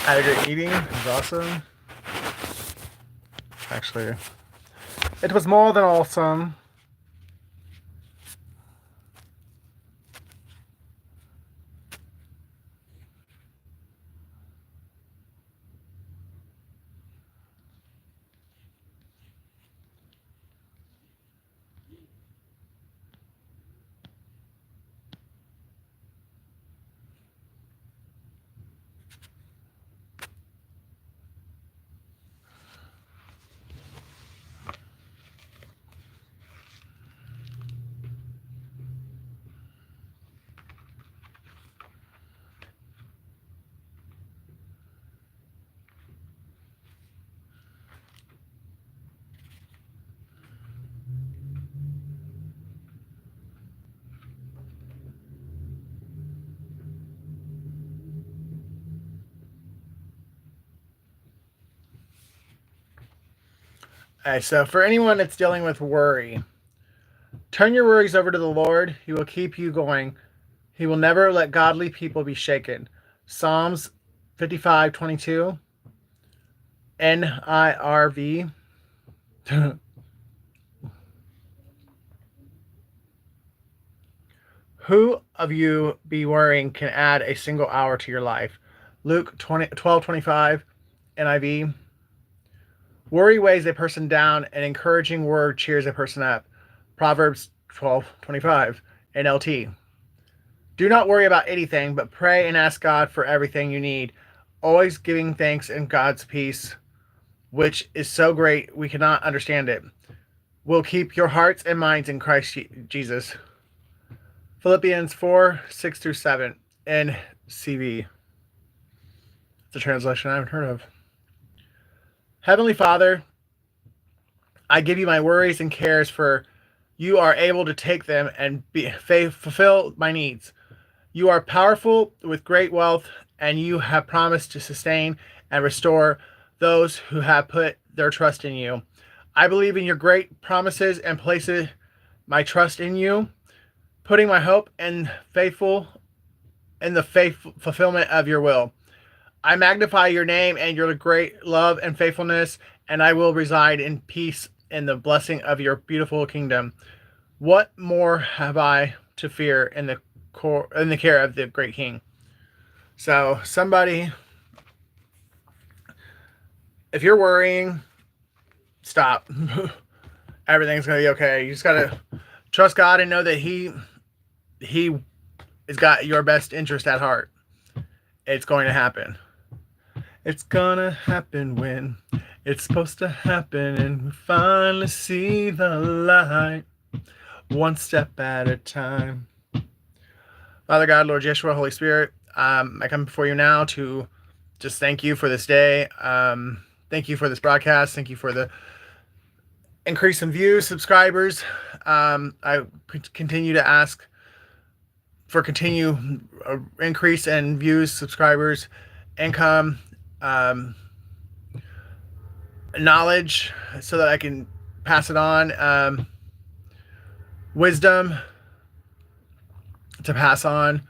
I had a great meeting. It was awesome. Actually, it was more than awesome. Alright, so for anyone that's dealing with worry, turn your worries over to the Lord. He will keep you going. He will never let godly people be shaken. Psalms 55:22, NIRV. Who of you be worrying can add a single hour to your life? Luke 12:25, NIV. Worry weighs a person down, an encouraging word cheers a person up. Proverbs 12:25, NLT. Do not worry about anything, but pray and ask God for everything you need, always giving thanks in God's peace, which is so great we cannot understand it. Will keep your hearts and minds in Christ Jesus. Philippians 4:6-7, NCV. It's a translation I haven't heard of. Heavenly Father, I give you my worries and cares, for you are able to take them and fulfill my needs. You are powerful with great wealth, and you have promised to sustain and restore those who have put their trust in you. I believe in your great promises and place my trust in you, putting my hope in the faithful fulfillment of your will. I magnify your name and your great love and faithfulness, and I will reside in peace in the blessing of your beautiful kingdom. What more have I to fear in the care of the great King? So, somebody, if you're worrying, stop. Everything's gonna be okay. You just gotta trust God and know that He has got your best interest at heart. It's going to happen. It's gonna happen when it's supposed to happen, and we finally see the light, one step at a time. Father God, Lord Yeshua, Holy Spirit, I come before you now to just thank you for this day. Thank you for this broadcast. Thank you for the increase in views, subscribers. I continue to ask for continued increase in views, subscribers, income, knowledge, so that I can pass it on, wisdom to pass on.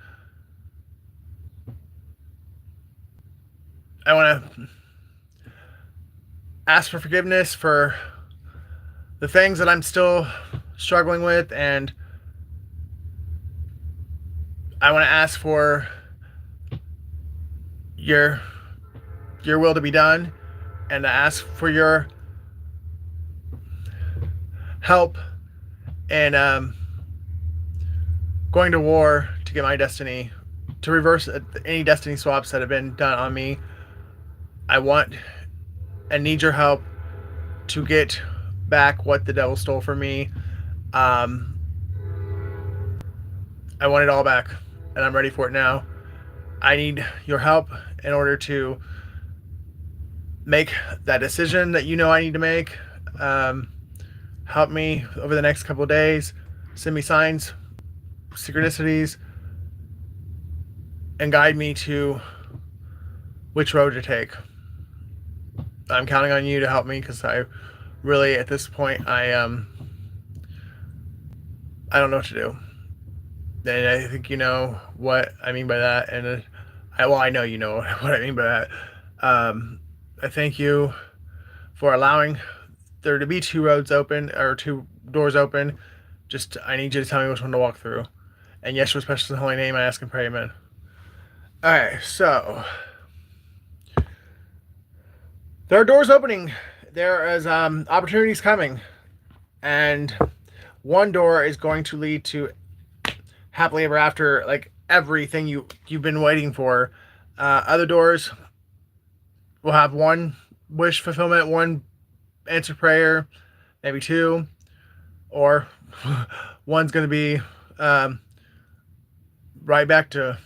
I want to ask for forgiveness for the things that I'm still struggling with, and I want to ask for your will to be done, and to ask for your help in going to war to get my destiny, to reverse any destiny swaps that have been done on me. I want and need your help to get back what the devil stole from me. I want it all back, and I'm ready for it now. I need your help in order to make that decision that you know I need to make. Help me over the next couple of days. Send me signs, synchronicities, and guide me to which road to take. I'm counting on you to help me, because I really, at this point, I don't know what to do. And I think you know what I mean by that. And I know you know what I mean by that. I thank you for allowing there to be two roads open or two doors open. Just I need you to tell me which one to walk through. And Yeshua's precious and holy name, I ask and pray, amen. All right, so there are doors opening. There is opportunities coming, and one door is going to lead to happily ever after, like everything you've been waiting for. Other doors will have one wish fulfillment, one answer prayer, maybe two, or one's going to be um, right back to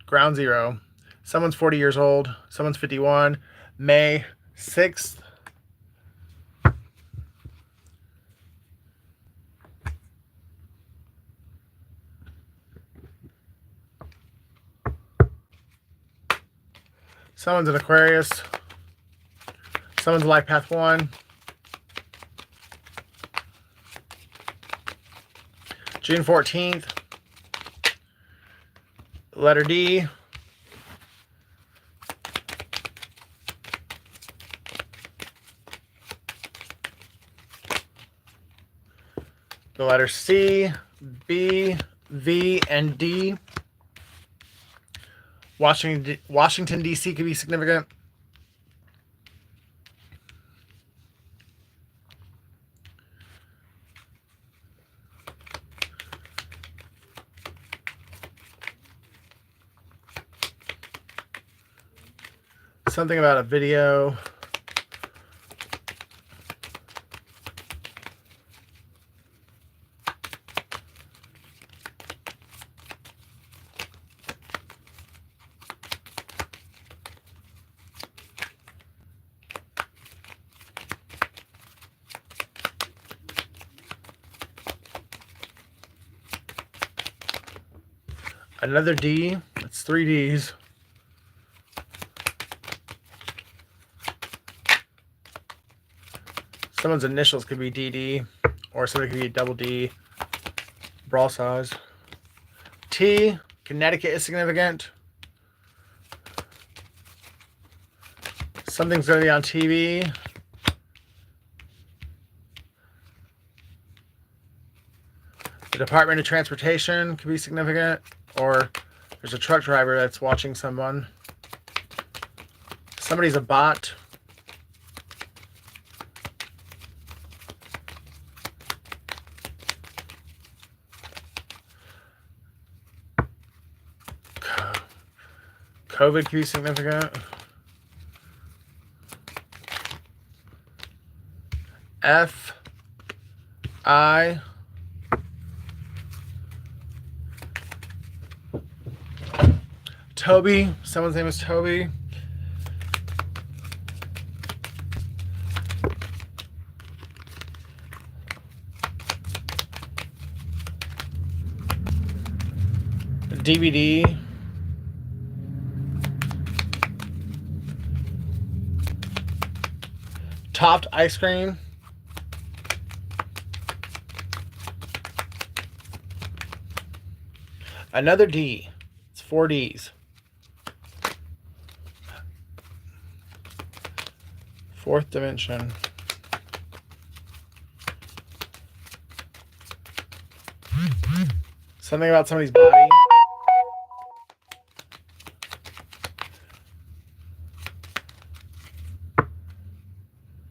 ground zero. Someone's 40 years old. Someone's 51. May 6th. Someone's an Aquarius. Someone's Life Path 1. June 14th. Letter D. The letter C, B, V, and D. Washington, D.C. could be significant. Something about a video. Another D. That's 3 Ds. Someone's initials could be DD, or somebody could be double D. Brawl size. T. Connecticut is significant. Something's going to be on TV. The Department of Transportation could be significant. Or there's a truck driver that's watching someone. Somebody's a bot. COVID could be significant. F. I. Toby. Someone's name is Toby. DVD. Topped ice cream. Another D. It's 4 Ds. Fourth dimension. Something about somebody's body.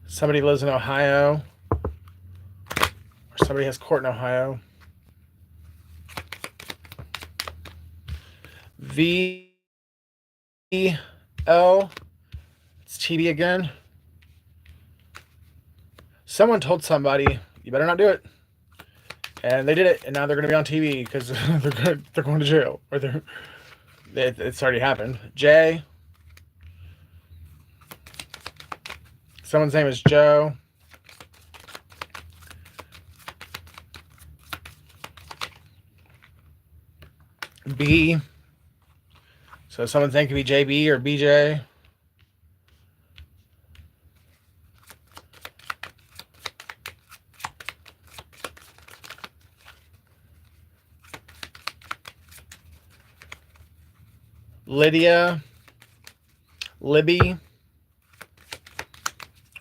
Somebody lives in Ohio. Or somebody has court in Ohio. V L. It's TV again. Someone told somebody, you better not do it. And they did it, and now they're going to be on TV because they're going to jail. Or it's already happened. J. Someone's name is Joe. B. So someone's name could be JB or BJ. Lydia. Libby.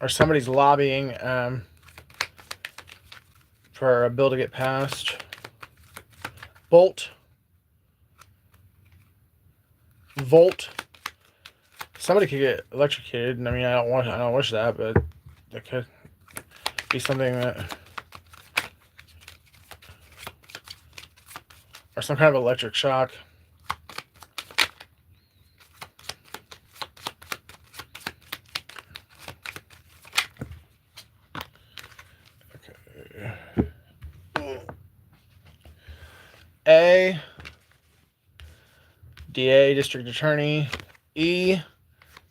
or somebody's lobbying for a bill to get passed. Bolt. Volt. Somebody could get electrocuted. I mean, I don't wish that, but that could be something that, or some kind of electric shock. A, DA, District Attorney. E,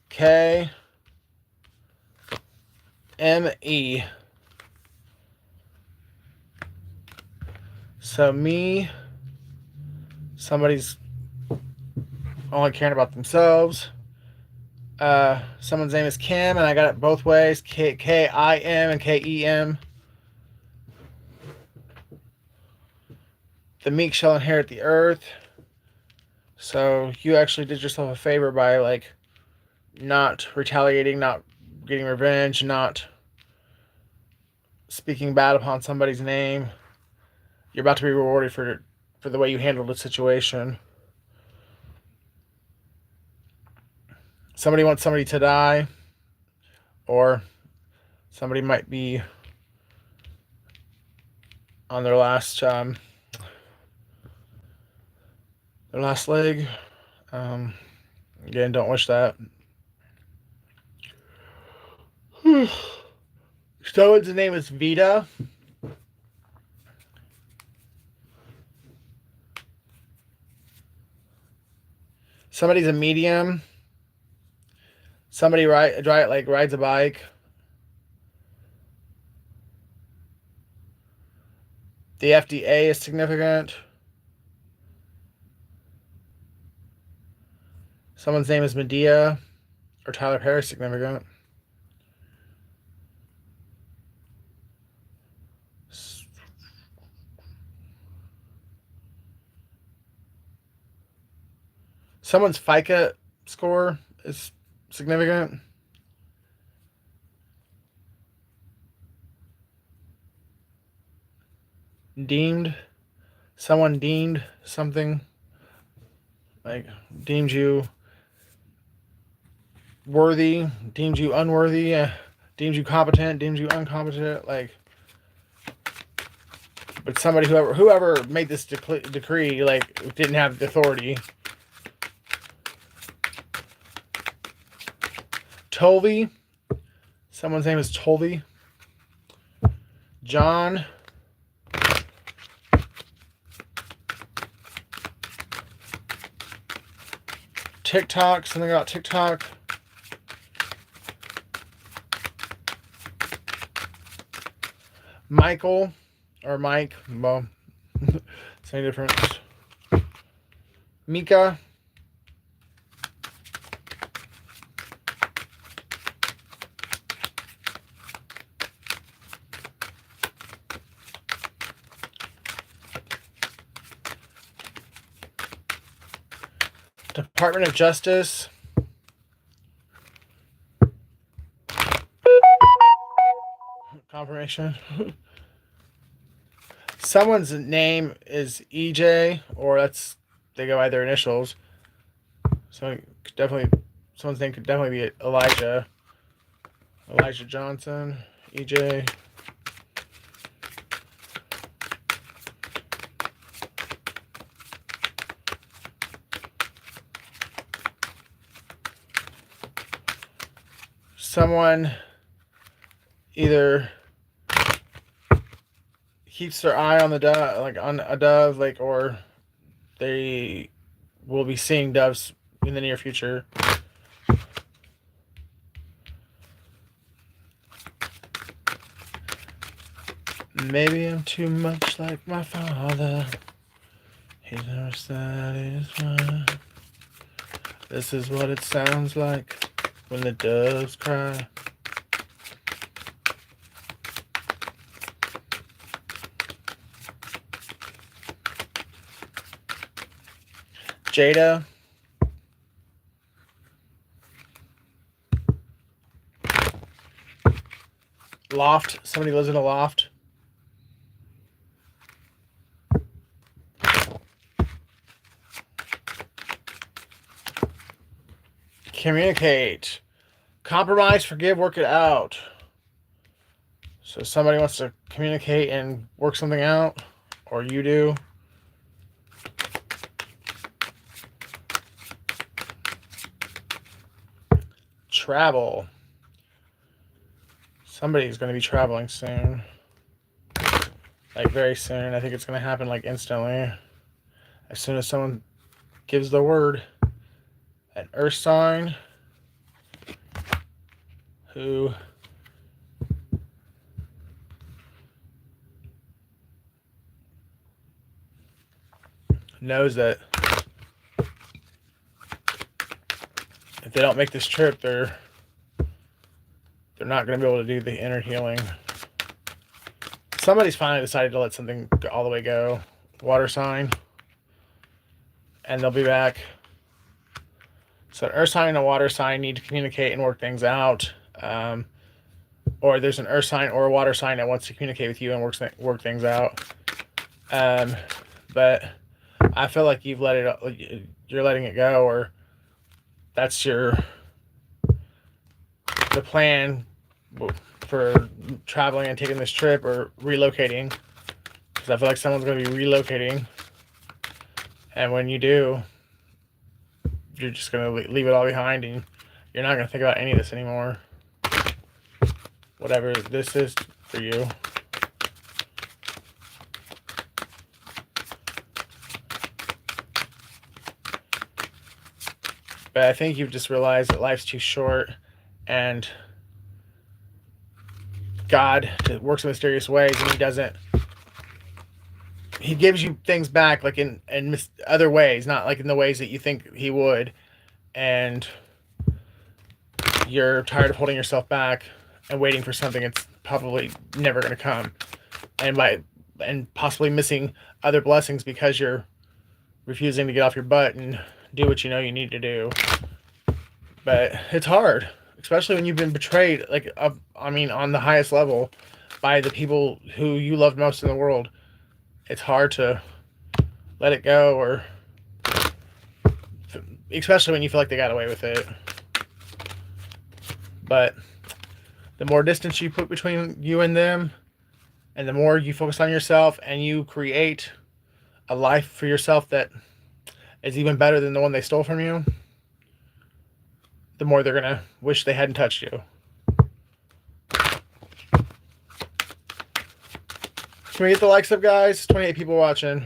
K, M, E. So me, somebody's only caring about themselves. Someone's name is Kim, and I got it both ways. K-I-M and K-E-M. The meek shall inherit the earth. So you actually did yourself a favor by, like, not retaliating, not getting revenge, not speaking bad upon somebody's name. You're about to be rewarded for the way you handled the situation. Somebody wants somebody to die, or somebody might be on their last leg. Again, don't wish that. Someone's name is Vita. Somebody's a medium. Somebody rides a bike. The FDA is significant. Someone's name is Medea, or Tyler Perry is significant. Someone's FICA score is significant. Deemed. Someone deemed something. Like, deemed you worthy, deemed you unworthy, deemed you competent, deemed you incompetent. Like, but somebody, whoever made this decree, like, didn't have the authority. Tolvie. Someone's name is Tolvie. John. TikTok. Something about TikTok. Michael. Or Mike. Well, same difference. Mika. Department of Justice. Confirmation. Someone's name is EJ, or they go by their initials. So someone's name could definitely be Elijah. Elijah Johnson, EJ. Someone either keeps their eye on the dove, like on a dove, like, or they will be seeing doves in the near future. Maybe I'm too much like my father. He's never satisfied. This is what it sounds like when the doves cry. Jada. Loft. Somebody lives in a loft. Communicate. Compromise, forgive, work it out. So somebody wants to communicate and work something out, or you do. Travel. Somebody's going to be traveling soon. Like very soon. I think it's going to happen like instantly. As soon as someone gives the word. An earth sign who knows that if they don't make this trip, they're not going to be able to do the inner healing. Somebody's finally decided to let something all the way go. Water sign. And they'll be back. So an earth sign and a water sign need to communicate and work things out. Or there's an earth sign or a water sign that wants to communicate with you and work things out. But I feel like you're letting it go, or that's the plan for traveling and taking this trip or relocating. Because I feel like someone's going to be relocating. And when you do, you're just going to leave it all behind and you're not going to think about any of this anymore. Whatever this is for you. But I think you've just realized that life's too short and God works in mysterious ways, and He gives you things back like in other ways, not like in the ways that you think He would. And you're tired of holding yourself back and waiting for something that's probably never going to come. And possibly missing other blessings because you're refusing to get off your butt and do what you know you need to do. But it's hard, especially when you've been betrayed, like, on the highest level by the people who you loved most in the world. It's hard to let it go, or especially when you feel like they got away with it. But the more distance you put between you and them, and the more you focus on yourself and you create a life for yourself that is even better than the one they stole from you, the more they're going to wish they hadn't touched you. Can we get the likes up, guys? 28 people watching.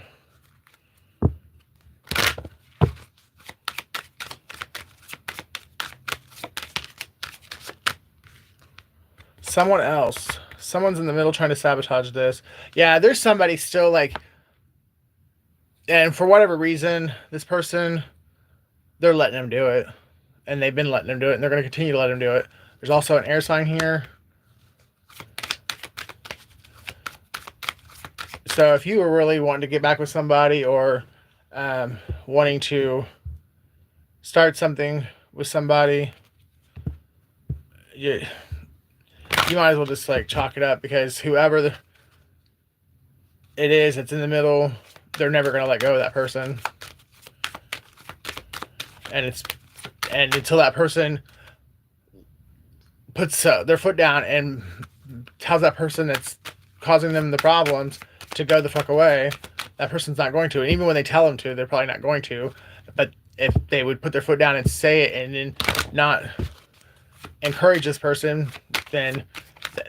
Someone else. Someone's in the middle trying to sabotage this. Yeah, there's somebody still like... And for whatever reason, this person, they're letting him do it. And they've been letting him do it, and they're going to continue to let him do it. There's also an air sign here. So if you were really wanting to get back with somebody, or wanting to start something with somebody, you might as well just like chalk it up, because whoever it is that's in the middle, they're never going to let go of that person. And until that person puts their foot down and tells that person that's causing them the problems to go the fuck away, that person's not going to. And even when they tell them to, they're probably not going to. But if they would put their foot down and say it, and then not encourage this person, then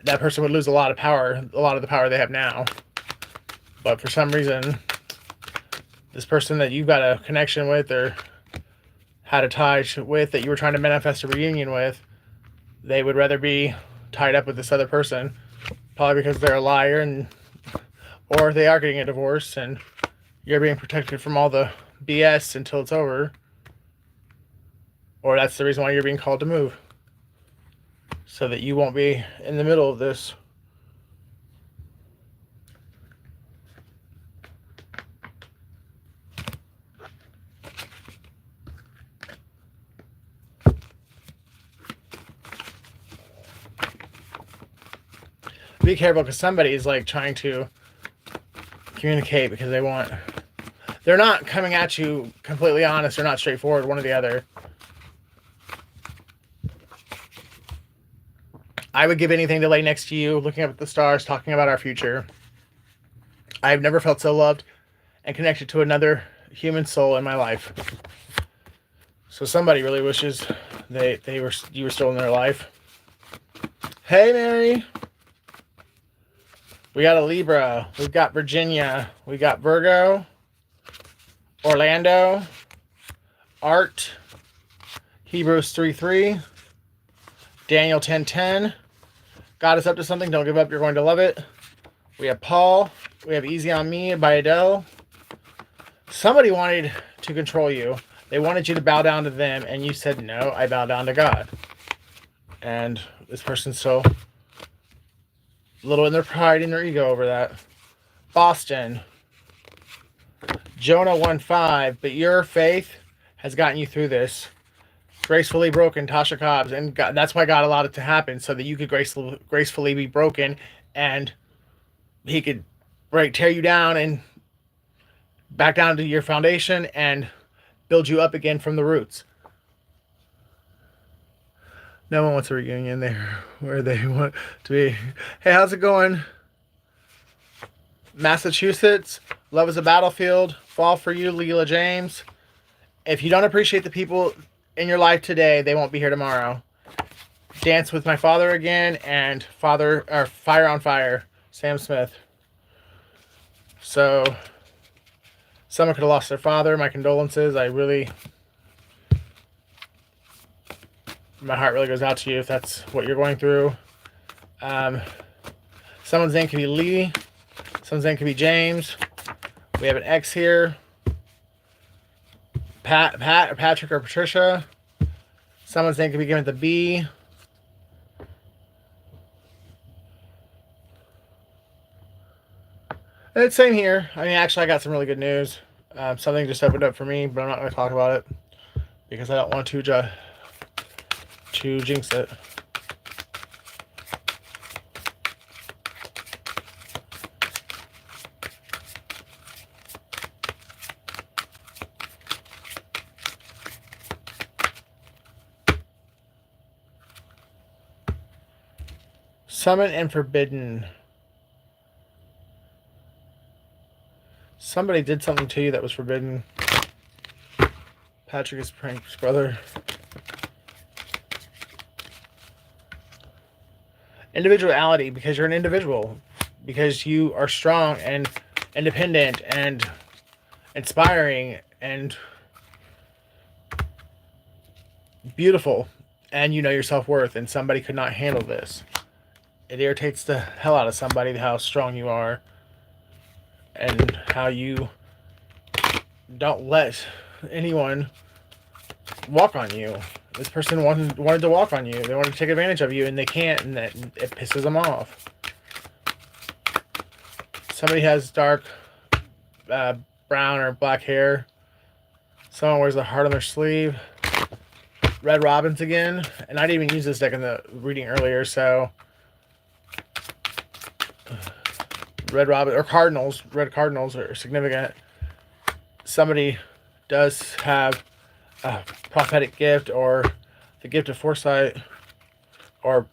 that person would lose a lot of the power they have now. But for some reason, this person that you've got a connection with, or had a tie with, that you were trying to manifest a reunion with, they would rather be tied up with this other person, probably because they're a liar, or they are getting a divorce, and you're being protected from all the BS until it's over. Or that's the reason why you're being called to move, so that you won't be in the middle of this. Be careful, because somebody is like trying to communicate because they're not coming at you completely honest. They're not straightforward, one or the other. I would give anything to lay next to you, looking up at the stars, talking about our future. I have never felt so loved and connected to another human soul in my life. So somebody really wishes you were still in their life. Hey, Mary. We got a Libra. We've got Virginia. We got Virgo. Orlando. Art. Hebrews 3:3. Daniel 10:10. God is up to something. Don't give up. You're going to love it. We have Paul. We have Easy on Me by Adele. Somebody wanted to control you. They wanted you to bow down to them, and you said, no, I bow down to God. And this person's so little in their pride and their ego over that. Boston. Jonah 1:5. But your faith has gotten you through this. Gracefully broken, Tasha Cobbs. And God, that's why God allowed it to happen, so that you could gracefully be broken, and he could tear you down and back down to your foundation and build you up again from the roots. No one wants a reunion there where they want to be. Hey, how's it going? Massachusetts. Love is a battlefield. Fall for you, Leela James. If you don't appreciate the people in your life today, they won't be here tomorrow. Dance with My Father Again and Fire on Fire, Sam Smith. So, someone could have lost their father. My condolences. My heart really goes out to you if that's what you're going through. Someone's name could be Lee. Someone's name could be James. We have an X here. Patrick or Patricia. Someone's name could be given with a B. It's same here. I mean, actually, I got some really good news. Something just opened up for me, but I'm not going to talk about it because I don't want to jinx it. Summoned and forbidden. Somebody did something to you that was forbidden. Patrick is Frank's brother. Individuality, because you're an individual. Because you are strong and independent and inspiring and beautiful. And you know your self-worth, and somebody could not handle this. It irritates the hell out of somebody how strong you are and how you don't let anyone walk on you. This person wanted to walk on you. They wanted to take advantage of you, and they can't, and it pisses them off. Somebody has dark brown or black hair. Someone wears a heart on their sleeve. Red Robins again. And I didn't even use this deck in the reading earlier, so... Red Robin or Cardinals. Red Cardinals are significant. Somebody does have a prophetic gift or the gift of foresight or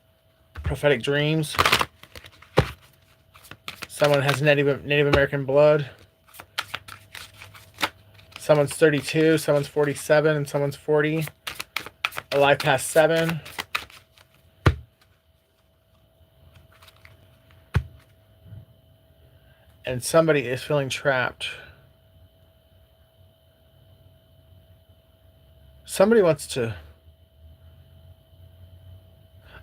prophetic dreams. Someone has Native American blood. Someone's 32, someone's 47, and someone's 40. Alive past 7. And somebody is feeling trapped. Somebody wants to...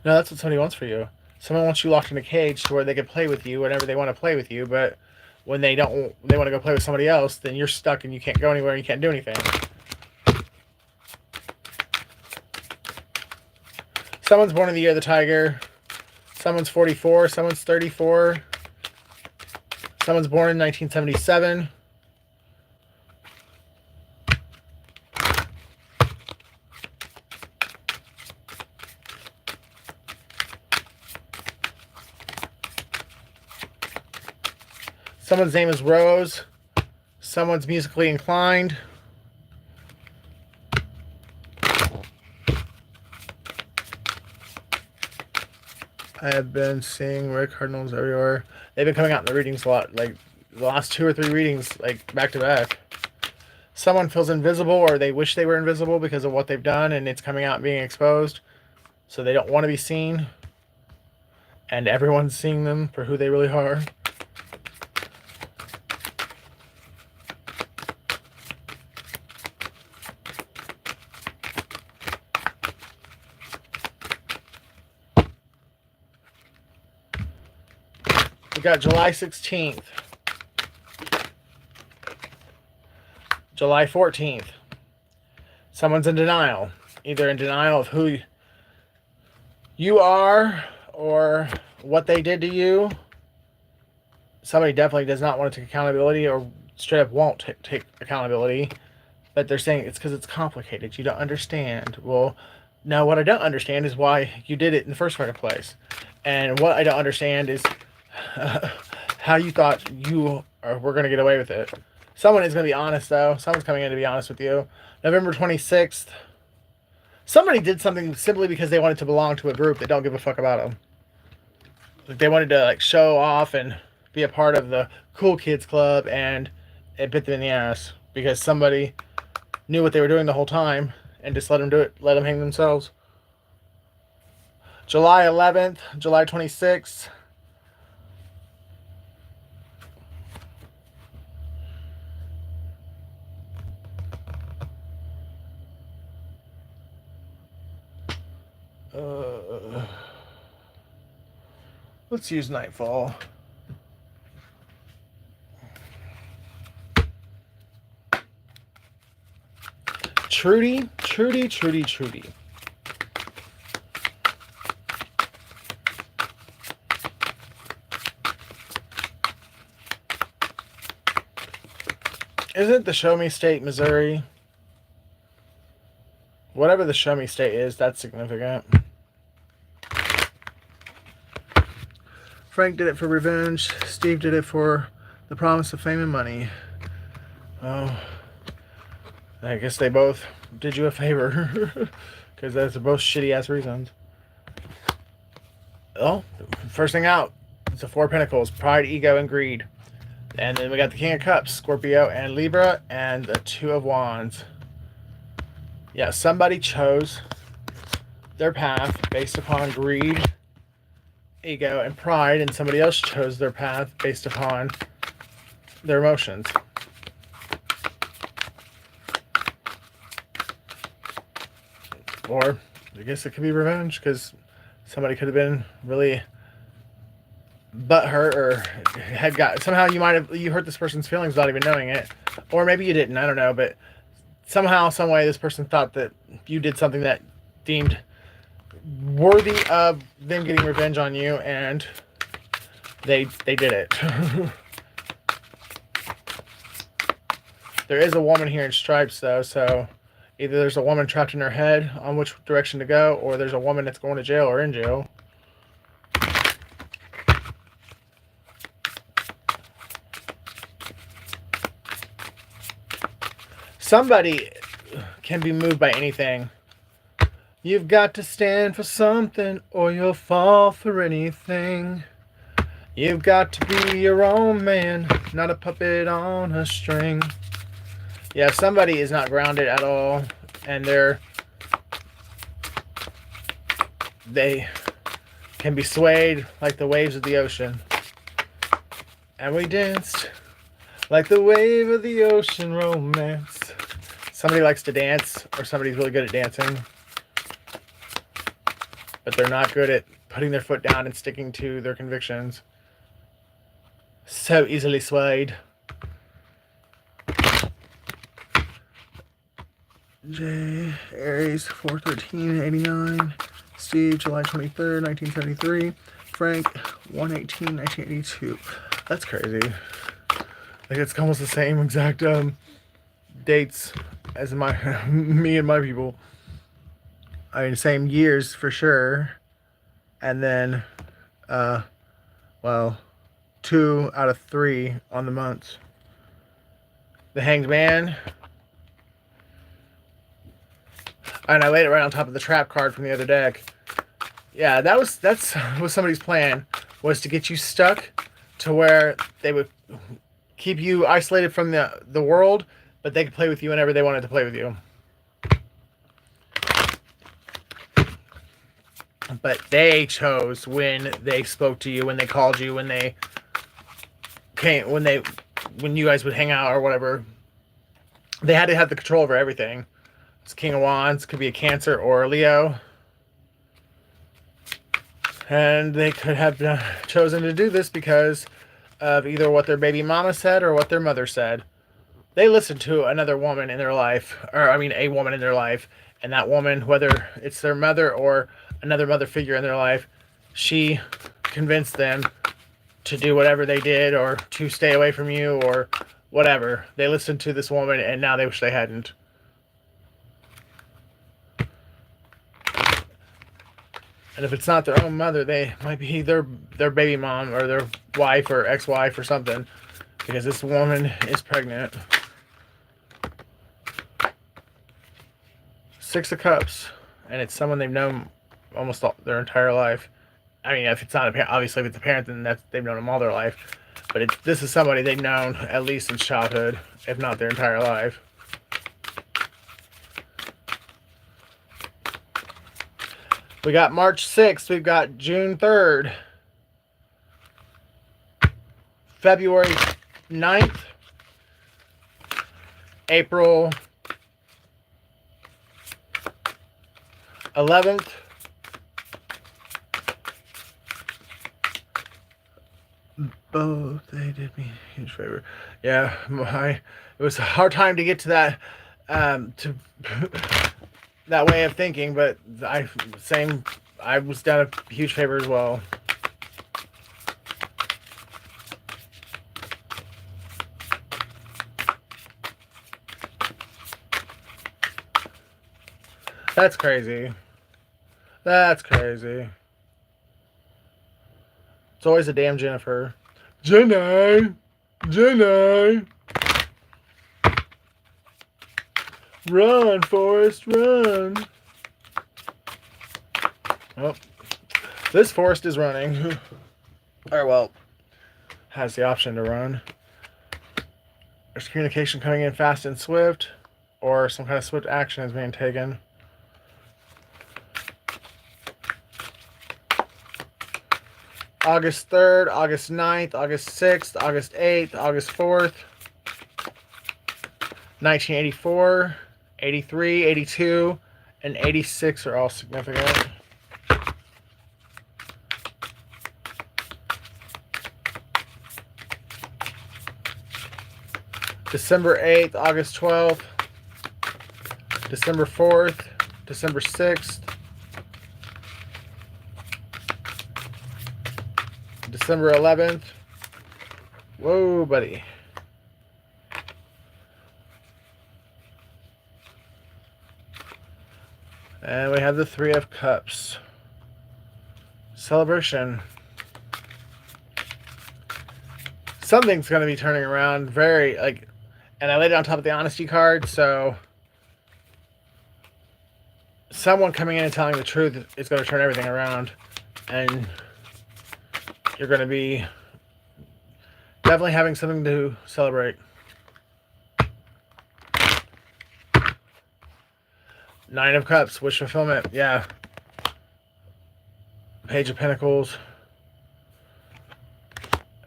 No, that's what somebody wants for you. Someone wants you locked in a cage to where they can play with you whenever they want to play with you, but when they want to go play with somebody else, then you're stuck and you can't go anywhere and you can't do anything. Someone's born in the year of the tiger. Someone's 44. Someone's 34. Someone's born in 1977. Someone's name is Rose. Someone's musically inclined. I have been seeing red cardinals everywhere. They've been coming out in the readings a lot, like the last 2 or 3 readings, like back to back. Someone feels invisible, or they wish they were invisible because of what they've done, and it's coming out and being exposed. So they don't want to be seen, and everyone's seeing them for who they really are. We got July 16th. July 14th. Someone's in denial. Either in denial of who you are or what they did to you. Somebody definitely does not want to take accountability, or straight up won't take accountability. But they're saying it's because it's complicated. You don't understand. Well, now what I don't understand is why you did it in the first place. And what I don't understand is how you thought you were going to get away with it. Someone is going to be honest, though. Someone's coming in to be honest with you. November 26th. Somebody did something simply because they wanted to belong to a group that don't give a fuck about them. Like they wanted to like show off and be a part of the cool kids club, and it bit them in the ass because somebody knew what they were doing the whole time and just let them do it, let them hang themselves. July 11th, July 26th. Let's use Nightfall. Trudy. Isn't the Show Me State Missouri? Whatever the Show Me State is, that's significant. Frank did it for revenge. Steve did it for the promise of fame and money. Oh, I guess they both did you a favor. Because those are both shitty-ass reasons. Oh, first thing out, it's the 4 of Pentacles. Pride, ego, and greed. And then we got the King of Cups, Scorpio, and Libra, and the 2 of Wands. Yeah, somebody chose their path based upon greed, ego, and pride, and somebody else chose their path based upon their emotions. Or I guess it could be revenge, because somebody could have been really butthurt, or had got somehow you hurt this person's feelings without even knowing it, or maybe you didn't. I don't know, but somehow, some way, this person thought that you did something that deemed worthy of them getting revenge on you, and they did it. There is a woman here in stripes, though, so either there's a woman trapped in her head on which direction to go, or there's a woman that's going to jail or in jail. Somebody can be moved by anything. You've got to stand for something, or you'll fall for anything. You've got to be your own man, not a puppet on a string. Yeah, somebody is not grounded at all, and they can be swayed like the waves of the ocean. And we danced like the wave of the ocean romance. Somebody likes to dance, or somebody's really good at dancing, but they're not good at putting their foot down and sticking to their convictions. So easily swayed. J. Aries, 4/13/89. Steve, July 23rd, 1973. Frank, 1/18/1982. That's crazy. Like, it's almost the same exact dates as me and my people. I mean, same years for sure. And then, well, 2 out of 3 on the months. The Hanged Man. And I laid it right on top of the trap card from the other deck. Yeah, that's what somebody's plan was, to get you stuck to where they would keep you isolated from the world, but they could play with you whenever they wanted to play with you. But they chose when they spoke to you, when they called you, when they came, when you guys would hang out or whatever. They had to have the control over everything. It's King of Wands, could be a Cancer or a Leo. And they could have chosen to do this because of either what their baby mama said or what their mother said. They listened to another woman in their life, or I mean a woman in their life, and that woman, whether it's their mother or another mother figure in their life, she convinced them to do whatever they did or to stay away from you or whatever. They listened to this woman and now they wish they hadn't. And if it's not their own mother, they might be their baby mom or their wife or ex-wife or something, because this woman is pregnant. 6 of Cups, and it's someone they've known almost their entire life. I mean, if it's not a parent, obviously if it's a parent, then they've known them all their life. But this is somebody they've known at least since childhood, if not their entire life. We got March 6th. We've got June 3rd. February 9th. April 11th. Both, they did me a huge favor. Yeah, it was a hard time to get to that, that way of thinking, but I was done a huge favor as well. That's crazy. That's crazy. It's always a damn Jennifer. Jenny! Run, Forrest, run! Oh, this Forrest is running. Or, well, has the option to run. There's communication coming in fast and swift, or some kind of swift action is being taken. August 3rd, August 9th, August 6th, August 8th, August 4th, 1984, 83, 82, and 86 are all significant. December 8th, August 12th, December 4th, December 6th, December 11th. Whoa, buddy. And we have the 3 of Cups. Celebration. Something's going to be turning around very, and I laid it on top of the honesty card, so someone coming in and telling the truth is going to turn everything around. And you're going to be definitely having something to celebrate. 9 of Cups, wish fulfillment. Yeah. Page of Pentacles.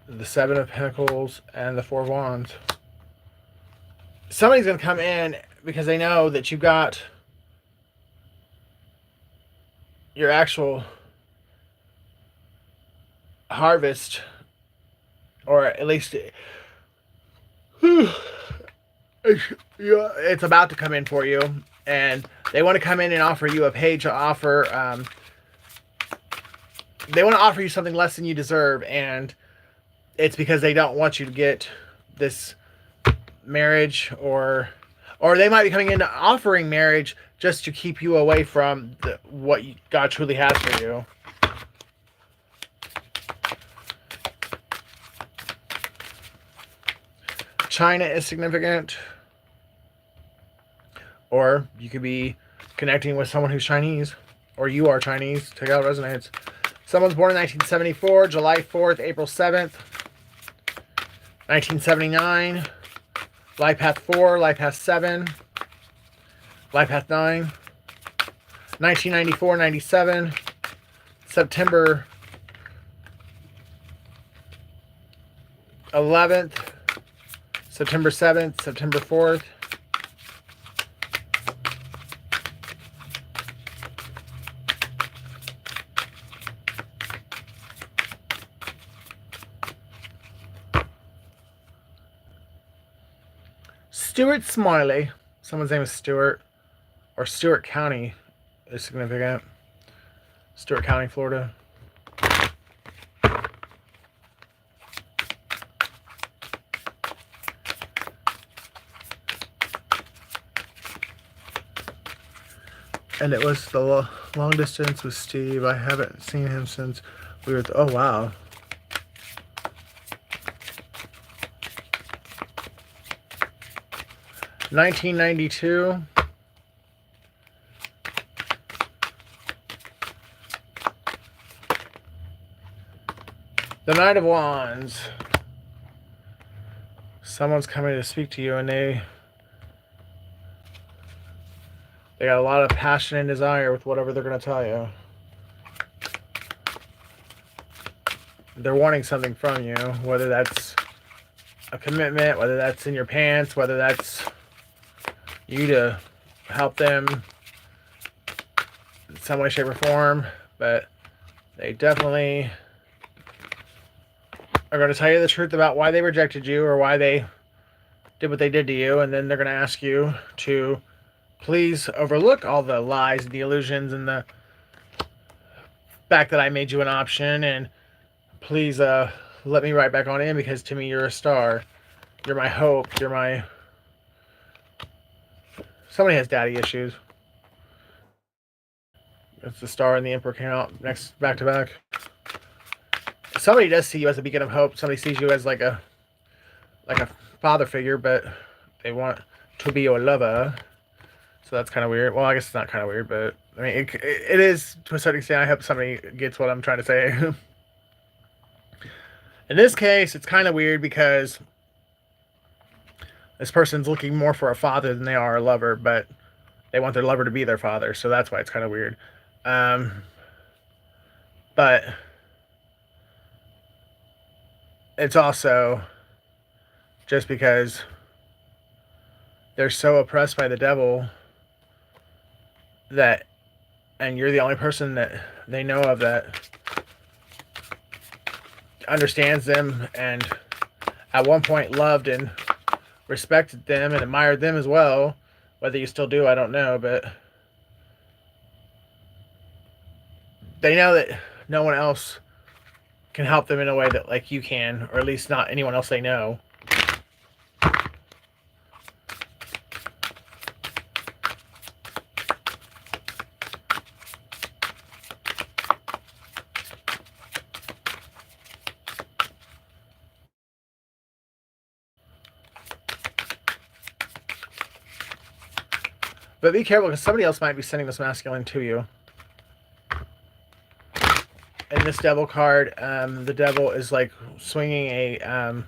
The 7 of Pentacles and the 4 of Wands. Somebody's going to come in because they know that you've got your actual harvest, or at least it's about to come in for you, and they want to come in and offer you a page offer. They want to offer you something less than you deserve, and it's because they don't want you to get this marriage, or they might be coming in offering marriage just to keep you away from what God truly has for you. China is significant. Or you could be connecting with someone who's Chinese. Or you are Chinese. Take out resonates. Someone's born in 1974, July 4th, April 7th. 1979. Life Path 4, Life Path 7. Life Path 9. 1994-97. September 11th. September 7th. September 4th. Stuart Smiley. Someone's name is Stuart. Or Stewart County is significant. Stewart County, Florida. And it was the long distance with Steve. I haven't seen him since we were... oh, wow. $1992. The Knight of Wands. Someone's coming to speak to you, and they got a lot of passion and desire with whatever they're going to tell you. They're wanting something from you, whether that's a commitment, whether that's in your pants, whether that's you to help them in some way, shape, or form. But they definitely are going to tell you the truth about why they rejected you or why they did what they did to you, and then they're going to ask you to please overlook all the lies and the illusions and the fact that I made you an option, and please let me right back on in, because to me you're a star. You're my hope. You're my... Somebody has daddy issues. It's the Star and the Emperor came out next back to back. Somebody does see you as a beacon of hope. Somebody sees you as like a father figure, but they want to be your lover. So that's kind of weird. Well, I guess it's not kind of weird, but I mean, it is to a certain extent. I hope somebody gets what I'm trying to say. In this case, it's kind of weird because this person's looking more for a father than they are a lover, but they want their lover to be their father, so that's why it's kind of weird. But it's also just because they're so oppressed by the devil that, and you're the only person that they know of that understands them and at one point loved and respected them and admired them as well. Whether you still do, I don't know, but they know that no one else can help them in a way that like you can, or at least not anyone else they know. But be careful, because somebody else might be sending this masculine to you. In this devil card, the devil is like swinging a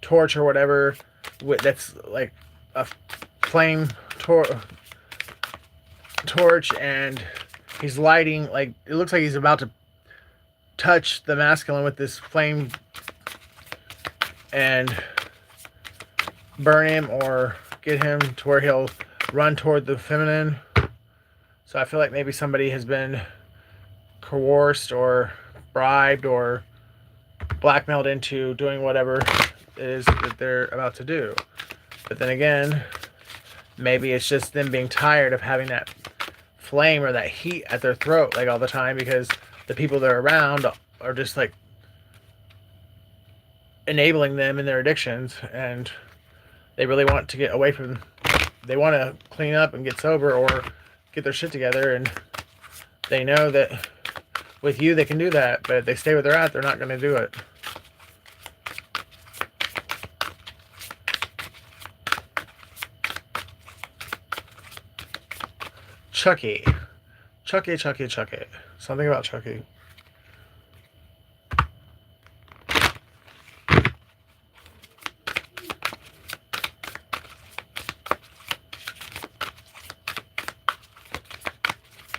torch or whatever that's like a flame torch, and he's lighting, like, it looks like he's about to touch the masculine with this flame and burn him or get him to where he'll run toward the feminine. So I feel like maybe somebody has been coerced or bribed or blackmailed into doing whatever it is that they're about to do. But then again, maybe it's just them being tired of having that flame or that heat at their throat like all the time, because the people they're around are just like enabling them in their addictions, and they really want to get away from... They want to clean up and get sober or get their shit together, and they know that with you they can do that, but if they stay where they're at, they're not going to do it. Chucky. Chucky, Chucky, Chucky. Something about Chucky.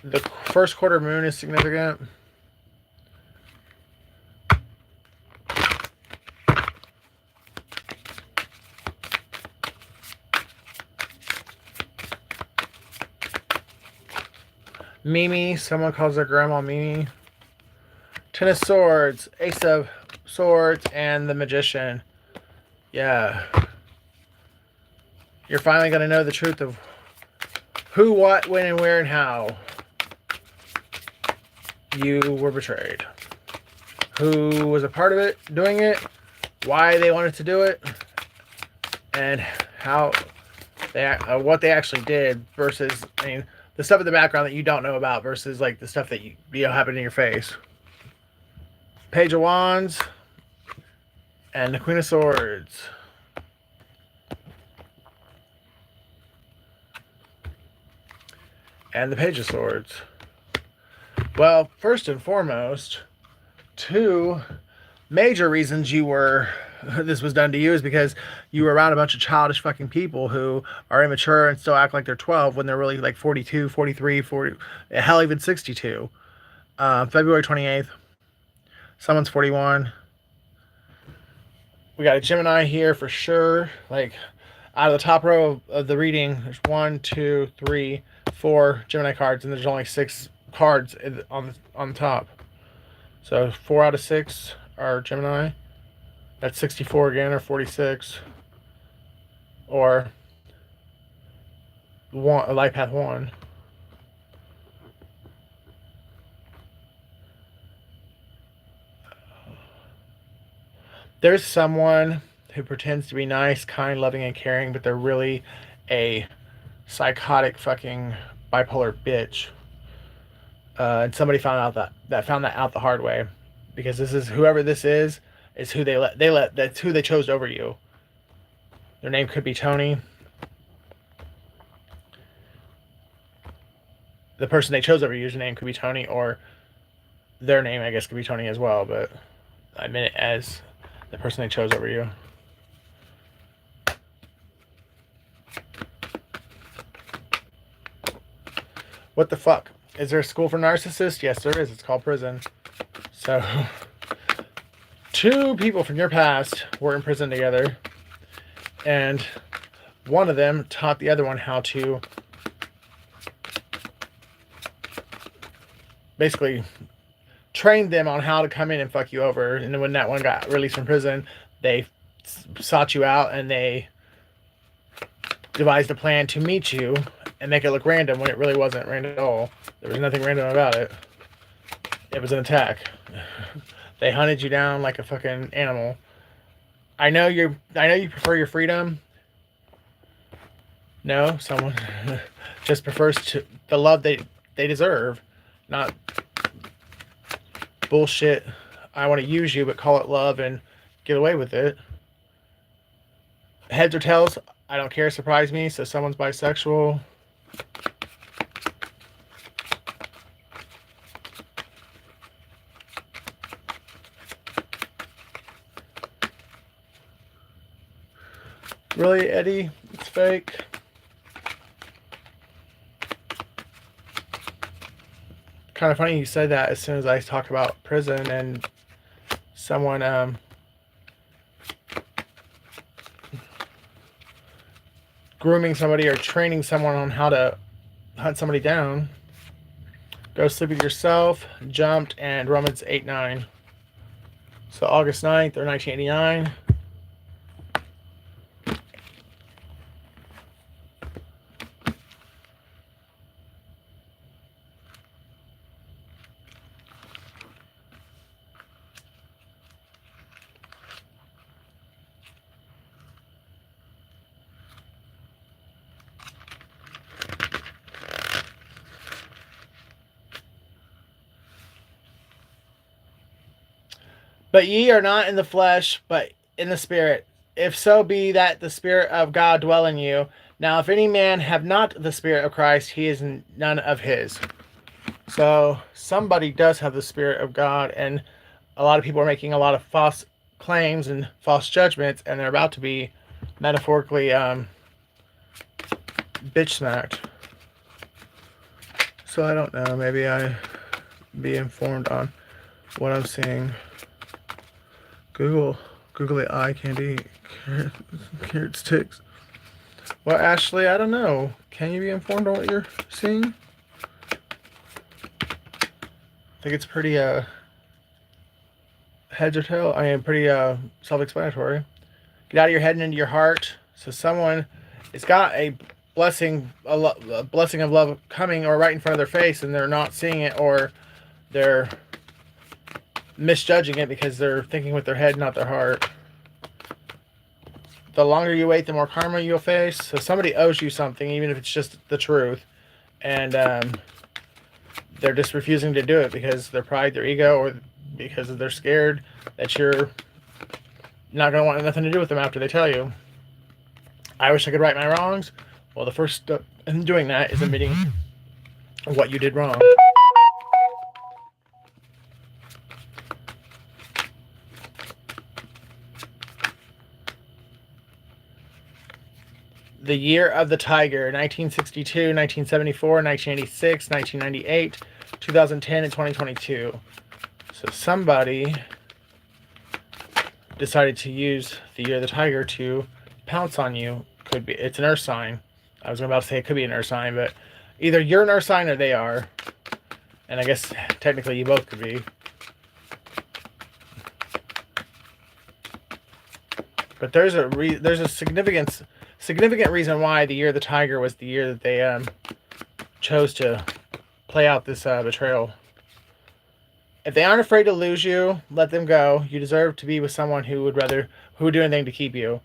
The first quarter moon is significant. Mimi, someone calls their grandma Mimi. Ten of Swords, Ace of Swords, and the Magician. Yeah. You're finally going to know the truth of who, what, when, and where, and how you were betrayed. Who was a part of it, doing it, why they wanted to do it, and how they, what they actually did versus, I mean, the stuff in the background that you don't know about versus like the stuff that you know happened in your face. Page of Wands and the Queen of Swords. And the Page of Swords. Well, first and foremost, two major reasons this was done to you is because you were around a bunch of childish fucking people who are immature and still act like they're 12 when they're really like 42, 43, 40, hell, even 62. February 28th. Someone's 41. We got a Gemini here for sure. Like, out of the top row of the reading, there's 1, 2, 3, 4 Gemini cards, and there's only 6 cards on the top. So 4 out of 6 are Gemini. That's 64 again, or 46. Or life path 1. There's someone who pretends to be nice, kind, loving, and caring, but they're really a psychotic fucking bipolar bitch. And somebody found that out the hard way, because this is whoever this is who that's who they chose over you. Their name could be Tony. The person they chose over you's name could be Tony, or their name, I guess, could be Tony as well, but I meant it as the person they chose over you. What the fuck? Is there a school for narcissists? Yes, there is. It's called prison. So, 2 people from your past were in prison together, and one of them taught the other one how to basically trained them on how to come in and fuck you over. And then when that one got released from prison, they sought you out and they devised a plan to meet you and make it look random when it really wasn't random at all. There was nothing random about it. It was an attack. They hunted you down like a fucking animal. I know you prefer your freedom. No, someone just prefers the love they deserve, not bullshit. I want to use you, but call it love and get away with it. Heads or tails, I don't care. Surprise me. So someone's bisexual. Really, Eddie? It's fake. Kind of funny you said that as soon as I talked about prison and someone grooming somebody or training someone on how to hunt somebody down. Go Sleep With Yourself, Jumped, and Romans 8:9. So August 9th or 1989. But ye are not in the flesh, but in the Spirit. If so be that the Spirit of God dwell in you. Now, if any man have not the Spirit of Christ, he is none of his. So somebody does have the Spirit of God, and a lot of people are making a lot of false claims and false judgments, and they're about to be metaphorically bitch smacked. So I don't know. Maybe I be informed on what I'm seeing. Googly eye candy, carrot sticks. Well, Ashley, I don't know. Can you be informed on what you're seeing? I think it's pretty heads or tail. I mean, pretty self-explanatory. Get out of your head and into your heart. So someone, it's got a blessing, a blessing of love coming or right in front of their face, and they're not seeing it, or they're misjudging it because they're thinking with their head, not their heart. The longer you wait, the more karma you'll face. So somebody owes you something, even if it's just the truth, and they're just refusing to do it because their pride, their ego, or because they're scared that you're not going to want nothing to do with them after they tell you. I wish I could right my wrongs. Well, the first step in doing that is admitting what you did wrong. The year of the tiger, 1962, 1974, 1986, 1998, 2010, and 2022. So somebody decided to use the year of the tiger to pounce on you. Could be, it's an earth sign. I was about to say it could be an earth sign, but either you're an earth sign or they are. And I guess technically you both could be. But there's a significant reason why the year of the tiger was the year that they chose to play out this betrayal. If they aren't afraid to lose you, let them go. You deserve to be with someone who would do anything to keep you.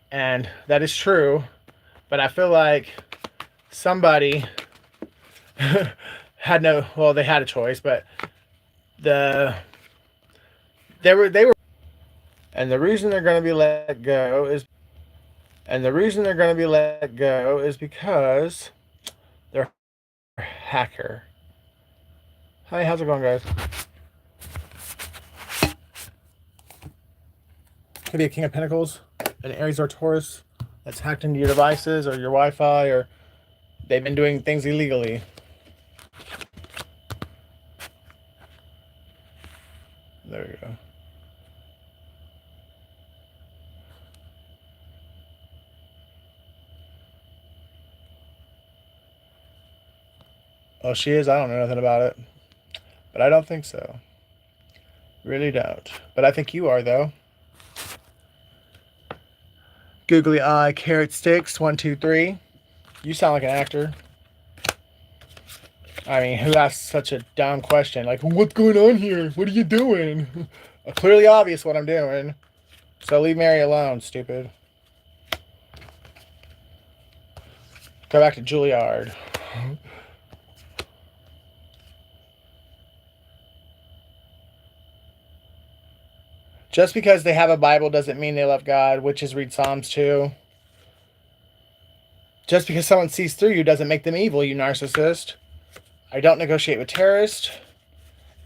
And that is true, but I feel like somebody had they had a choice, but they were, and the reason they're going to be let go is because they're a hacker. Hi, how's it going, guys? Could be a King of Pentacles, an Aries or Taurus that's hacked into your devices or your Wi-Fi, or they've been doing things illegally. There we go. Oh, she is? I don't know nothing about it. But I don't think so. Really don't. But I think you are, though. Googly eye, carrot sticks, 1, 2, 3. You sound like an actor. I mean, who asked such a dumb question? Like, what's going on here? What are you doing? Clearly obvious what I'm doing. So leave Mary alone, stupid. Go back to Juilliard. Just because they have a Bible doesn't mean they love God. Witches read Psalms too. Just because someone sees through you doesn't make them evil, you narcissist. I don't negotiate with terrorists.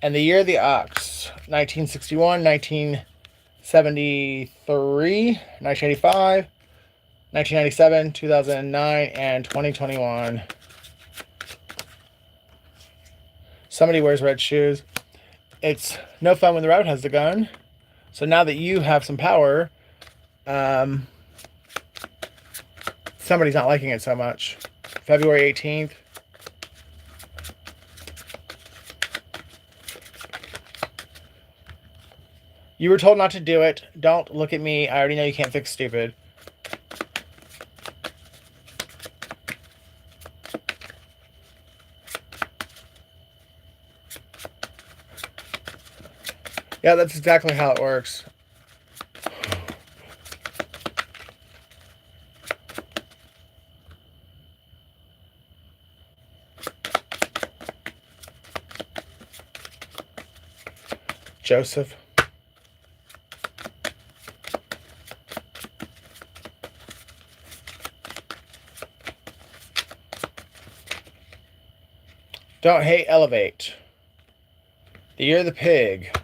And the year of the ox, 1961, 1973, 1985, 1997, 2009, and 2021. Somebody wears red shoes. It's no fun when the rabbit has the gun. So now that you have some power, somebody's not liking it so much. February 18th. You were told not to do it. Don't look at me. I already know you can't fix stupid. Yeah, that's exactly how it works. Joseph. Don't hate, elevate. The Year of the Pig.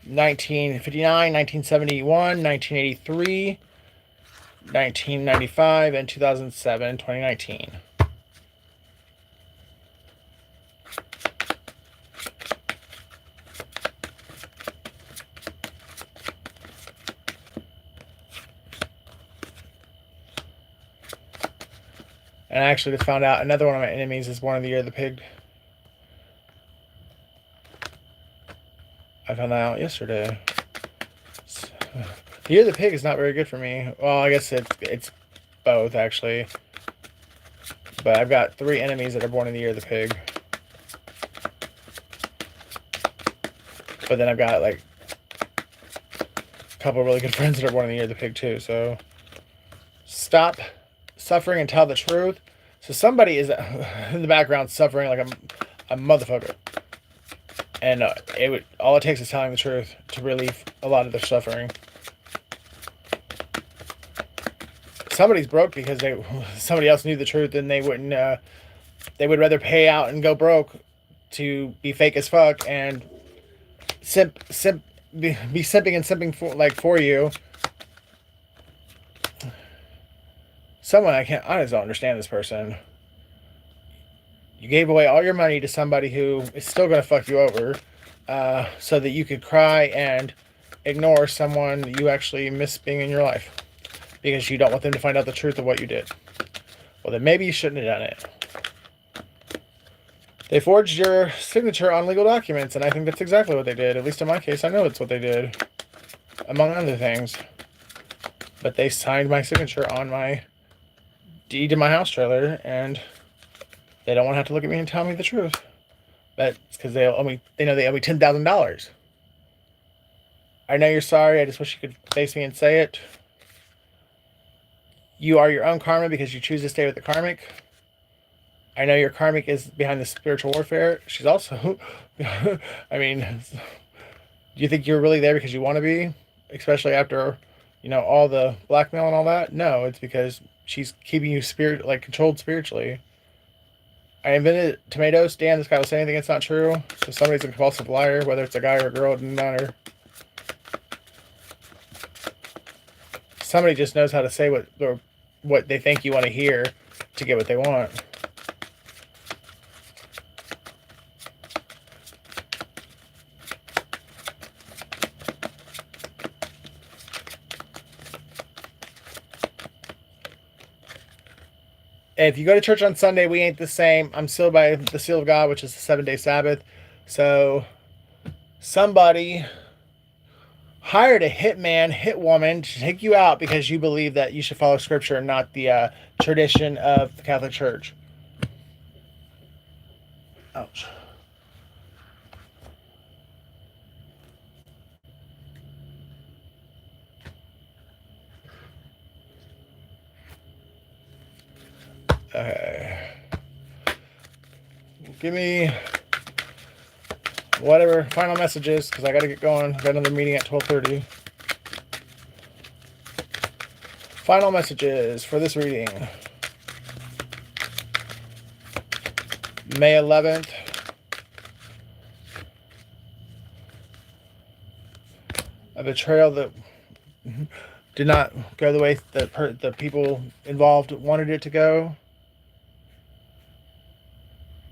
1959, 1971, 1983, 1995, and 2007, 2019. And I actually just found out another one of my enemies is born in the Year of the Pig. I found that out yesterday. The Year of the Pig is not very good for me. Well, I guess it's both, actually. But I've got 3 enemies that are born in the Year of the Pig. But then I've got, like, a couple of really good friends that are born in the Year of the Pig, too. So, stop suffering and tell the truth. So somebody is in the background suffering like a motherfucker. And all it takes is telling the truth to relieve a lot of their suffering. Somebody's broke because somebody else knew the truth and they wouldn't. They would rather pay out and go broke to be fake as fuck and be simping and simping for you. Someone I just don't understand this person. You gave away all your money to somebody who is still going to fuck you over, so that you could cry and ignore someone that you actually miss being in your life because you don't want them to find out the truth of what you did. Well, then maybe you shouldn't have done it. They forged your signature on legal documents, and I think that's exactly what they did. At least in my case, I know it's what they did, among other things. But they signed my signature on my deed to my house trailer, and they don't want to have to look at me and tell me the truth. But it's because they know they owe me $10,000. I know you're sorry. I just wish you could face me and say it. You are your own karma because you choose to stay with the karmic. I know your karmic is behind the spiritual warfare. She's also, I mean, do you think you're really there because you want to be? Especially after, all the blackmail and all that? No, it's because she's keeping you controlled spiritually. I invented tomatoes. Dan, this guy will say anything that's not true. So somebody's a compulsive liar, whether it's a guy or a girl, it doesn't matter. Somebody just knows how to say what they think you want to hear to get what they want. If you go to church on Sunday, we ain't the same. I'm sealed by the seal of God, which is the 7-day Sabbath. So somebody hired a hit woman to take you out because you believe that you should follow Scripture and not the tradition of the Catholic Church. Ouch. Okay. Give me whatever final messages, because I got to get going. I've got another meeting at 12:30. Final messages for this reading. May 11th. A betrayal that did not go the way that the people involved wanted it to go.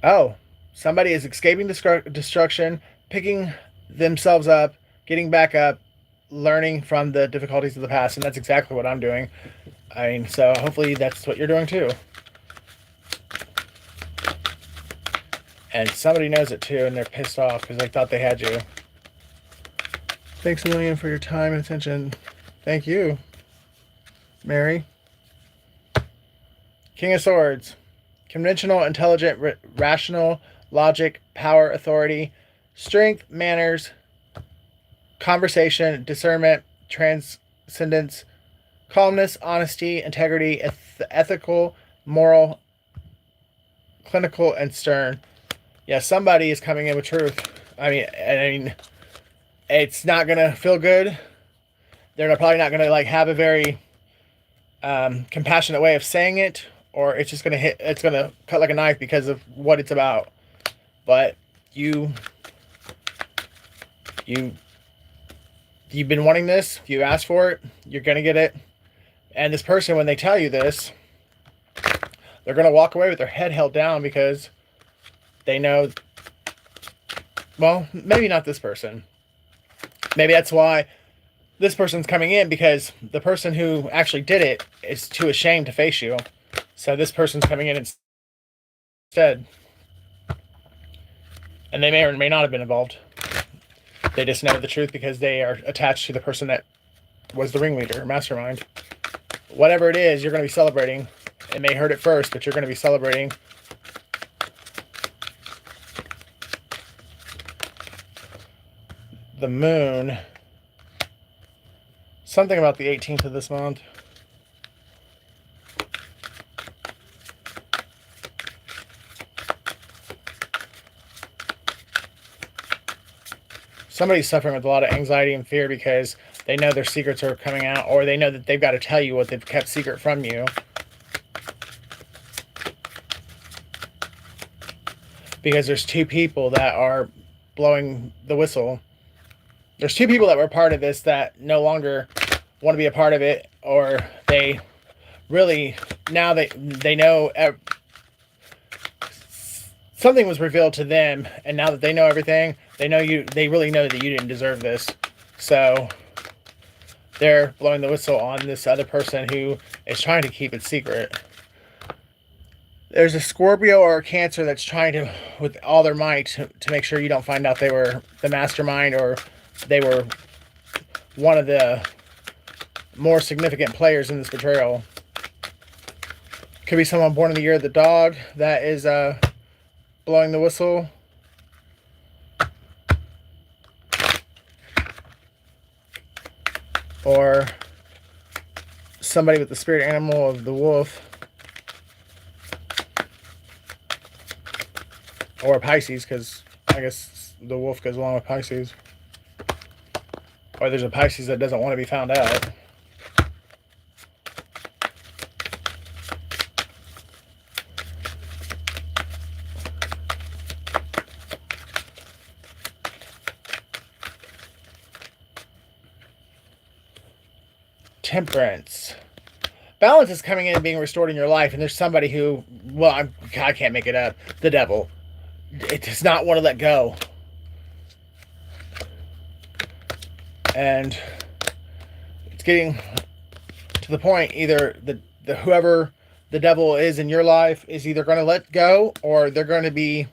Oh, somebody is escaping destruction, picking themselves up, getting back up, learning from the difficulties of the past, and that's exactly what I'm doing. I mean, so hopefully that's what you're doing too. And somebody knows it too, and they're pissed off because they thought they had you. Thanks a million for your time and attention. Thank you, Mary. King of Swords. Conventional, intelligent, rational, logic, power, authority, strength, manners, conversation, discernment, transcendence, calmness, honesty, integrity, ethical, moral, clinical, and stern. Yeah, somebody is coming in with truth. I mean, it's not going to feel good. They're probably not going to have a very compassionate way of saying it or it's just gonna hit. It's gonna cut like a knife because of what it's about. But you've been wanting this. You asked for it. You're gonna get it. And this person, when they tell you this, they're gonna walk away with their head held down because they know. Well, maybe not this person. Maybe that's why this person's coming in, because the person who actually did it is too ashamed to face you. So this person's coming in instead. And they may or may not have been involved. They just know the truth because they are attached to the person that was the ringleader, mastermind. Whatever it is, you're going to be celebrating. It may hurt at first, but you're going to be celebrating. The moon. Something about the 18th of this month. Somebody's suffering with a lot of anxiety and fear because they know their secrets are coming out, or they know that they've got to tell you what they've kept secret from you. Because there's two people that are blowing the whistle. There's two people that were part of this that no longer want to be a part of it, or they really, now they know something was revealed to them, and now that they know everything, they really know that you didn't deserve this. So they're blowing the whistle on this other person who is trying to keep it secret. There's a Scorpio or a Cancer that's trying to, with all their might, to make sure you don't find out they were the mastermind, or they were one of the more significant players in this betrayal. Could be someone born in the year of the dog that is blowing the whistle. Or somebody with the spirit animal of the wolf. Or Pisces, because I guess the wolf goes along with Pisces. Or there's a Pisces that doesn't want to be found out. Temperance. Balance is coming in and being restored in your life, and there's somebody who, well, I can't make it up. The devil. It does not want to let go. And it's getting to the point, either the whoever the devil is in your life is either going to let go, or they're going to be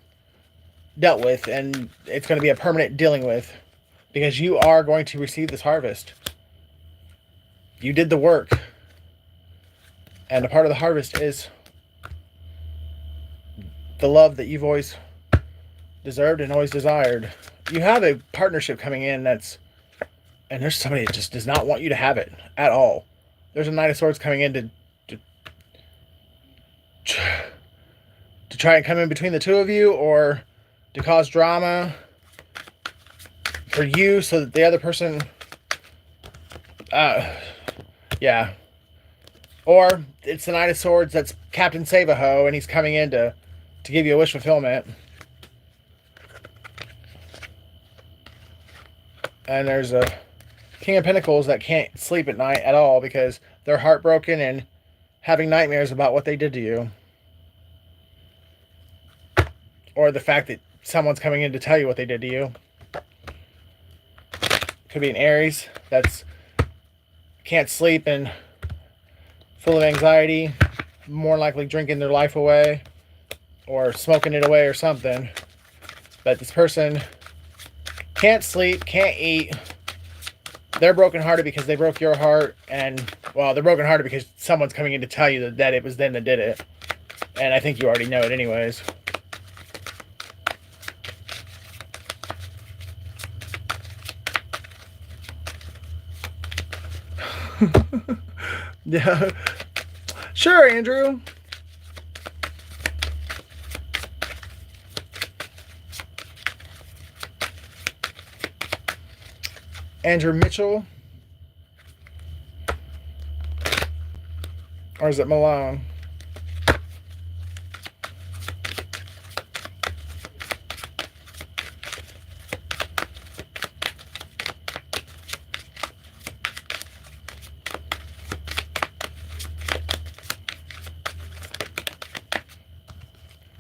dealt with, and it's going to be a permanent dealing with, because you are going to receive this harvest. You did the work, and a part of the harvest is the love that you've always deserved and always desired. You have a partnership coming in and there's somebody that just does not want you to have it at all. There's a Knight of Swords coming in to try and come in between the two of you, or to cause drama for you so that the other person, yeah. Or it's the Knight of Swords that's Captain Save-A-Ho, and he's coming in to give you a wish fulfillment. And there's a King of Pentacles that can't sleep at night at all because they're heartbroken and having nightmares about what they did to you. Or the fact that someone's coming in to tell you what they did to you. Could be an Aries that's can't sleep and full of anxiety, more likely drinking their life away or smoking it away or something. But this person can't sleep, can't eat. They're brokenhearted because they broke your heart, and, well, they're brokenhearted because someone's coming in to tell you that it was them that did it. And I think you already know it anyways. Yeah. Sure, Andrew. Andrew Mitchell. Or is it Malone?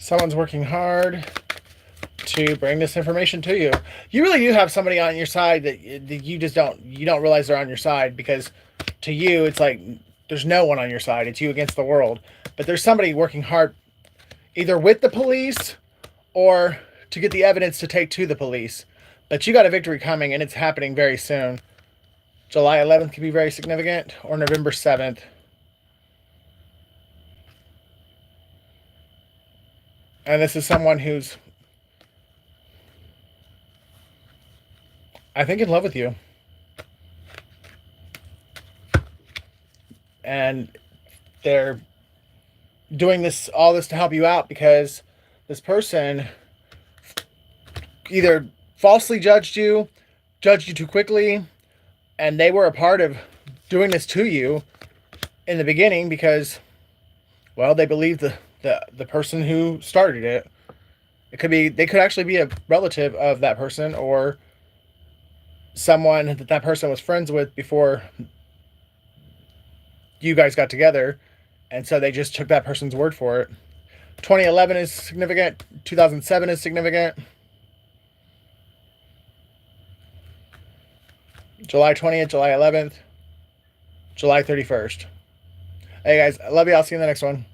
Someone's working hard to bring this information to you. You really do have somebody on your side that you just don't realize they're on your side, because to you it's like there's no one on your side. It's you against the world. But there's somebody working hard either with the police or to get the evidence to take to the police. But you got a victory coming, and it's happening very soon. July 11th could be very significant, or November 7th. And this is someone who's, I think, in love with you. And they're doing all this to help you out, because this person either falsely judged you too quickly, and they were a part of doing this to you in the beginning because, well, they believed the person who started it. They could actually be a relative of that person, or someone that person was friends with before you guys got together, and so they just took that person's word for it. 2011 is significant. 2007 is significant. July 20th, July 11th, July 31st. Hey guys, I love you. I'll see you in the next one.